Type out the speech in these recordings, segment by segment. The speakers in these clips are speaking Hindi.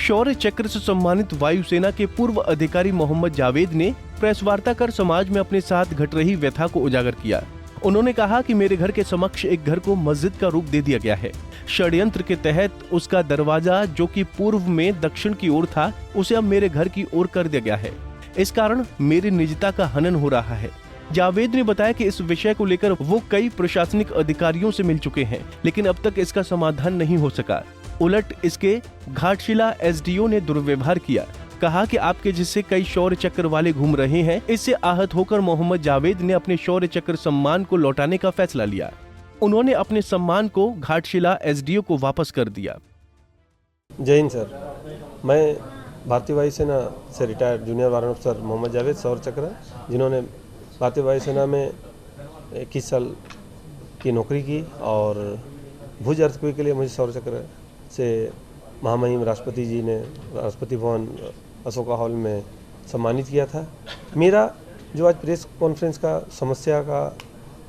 शौर्य चक्र से सम्मानित वायुसेना के पूर्व अधिकारी मोहम्मद जावेद ने प्रेस वार्ता कर समाज में अपने साथ घट रही व्यथा को उजागर किया। उन्होंने कहा कि मेरे घर के समक्ष एक घर को मस्जिद का रूप दे दिया गया है। षड्यंत्र के तहत उसका दरवाजा जो कि पूर्व में दक्षिण की ओर था, उसे अब मेरे घर की ओर कर दिया गया है। इस कारण मेरी निजता का हनन हो रहा है। जावेद ने बताया कि इस विषय को लेकर वो कई प्रशासनिक अधिकारियों से मिल चुके हैं, लेकिन अब तक इसका समाधान नहीं हो सका। उलट इसके घाटशिला एसडीओ ने दुर्व्यवहार किया। कहा कि आपके जिससे कई शौर्य चक्र वाले घूम रहे हैं, इससे आहत होकर मोहम्मद जावेद ने अपने शौर्य चक्र सम्मान को लौटाने का फैसला लिया। उन्होंने अपने सम्मान को घाटशिला एसडीओ को वापस कर दिया। जय हिंद सर, मैं भारतीय वायुसेना से रिटायर्ड जूनियर वारंट अफसर मोहम्मद जावेद शौर्य चक्र, जिन्होंने भारतीय वायुसेना में 21 साल की नौकरी की और भुज अर्थक्वेक के लिए मुझे शौर्य चक्र से महामहिम राष्ट्रपति जी ने राष्ट्रपति भवन अशोका हॉल में सम्मानित किया था। मेरा जो आज प्रेस कॉन्फ्रेंस का समस्या का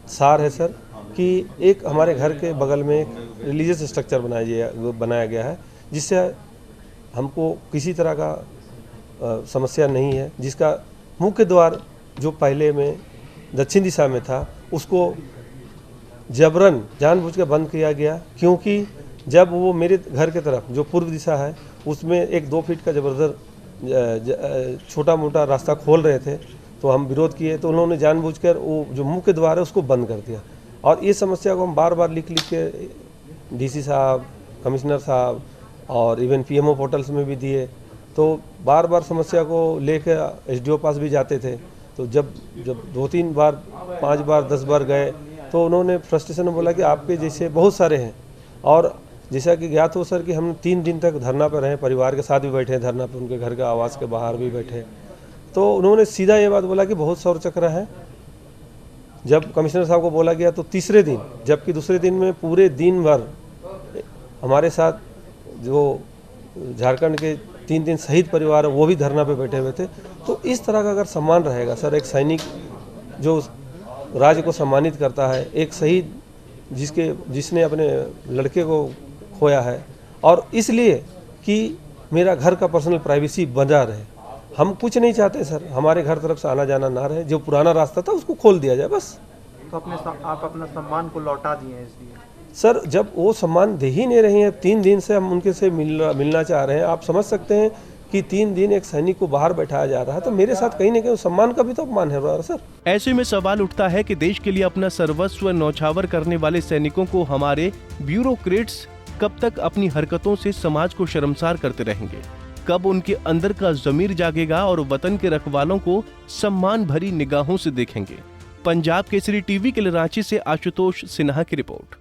सार है सर, कि एक हमारे घर के बगल में एक रिलीजियस स्ट्रक्चर बनाया गया है, जिससे हमको किसी तरह का समस्या नहीं है, जिसका मुख्य द्वार जो पहले में दक्षिण दिशा में था, उसको जबरन जानबूझ के बंद किया गया, क्योंकि जब वो मेरे घर के तरफ जो पूर्व दिशा है, उसमें एक 2 फीट का ज़बरदस्त छोटा मोटा रास्ता खोल रहे थे, तो हम विरोध किए, तो उन्होंने जानबूझकर वो जो मुख्य द्वार है उसको बंद कर दिया। और ये समस्या को हम बार बार लिख के डीसी साहब, कमिश्नर साहब और इवन पीएमओ पोर्टल्स में भी दिए, तो बार बार समस्या को लेकर एसडीओ पास भी जाते थे। तो जब 2-3 बार 5 बार 10 बार गए, तो उन्होंने फ्रस्ट्रेशन में बोला कि आपके जैसे बहुत सारे हैं। और जैसा कि ज्ञात हो सर कि हम 3 दिन तक धरना पर रहे, परिवार के साथ भी बैठे धरना पर, उनके घर के आवास के बाहर भी बैठे। तो उन्होंने सीधा ये बात बोला कि बहुत शौर्य चक्र है। जब कमिश्नर साहब को बोला गया तो तीसरे दिन, जबकि दूसरे दिन में पूरे दिन भर हमारे साथ जो झारखंड के 3 दिन शहीद परिवार है वो भी धरना पे बैठे हुए थे। तो इस तरह का अगर सम्मान रहेगा सर, एक सैनिक जो राज्य को सम्मानित करता है, एक शहीद जिसने अपने लड़के को खोया है, और इसलिए कि मेरा घर का पर्सनल प्राइवेसी बना रहे, हम कुछ नहीं चाहते सर, हमारे घर तरफ से आना जाना ना रहे, जो पुराना रास्ता था उसको खोल दिया जाए बस। तो आप अपना सम्मान को लौटा दिए हैं इसलिए सर, जब वो सम्मान दे ही नहीं रही हैं, 3 दिन से हम उनके से मिलना चाह रहे हैं। आप समझ सकते हैं कि 3 दिन एक सैनिक को बाहर बैठाया जा रहा है, तो मेरे साथ कहीं ना कहीं सम्मान का भी तो अपमान है सर। ऐसे में सवाल उठता है कि देश के लिए अपना सर्वस्व न्यौछावर करने वाले सैनिकों को हमारे ब्यूरोक्रेट्स कब तक अपनी हरकतों से समाज को शर्मसार करते रहेंगे? कब उनके अंदर का ज़मीर जागेगा और वतन के रखवालों को सम्मान भरी निगाहों से देखेंगे? पंजाब केसरी टीवी के लिए रांची से आशुतोष सिन्हा की रिपोर्ट।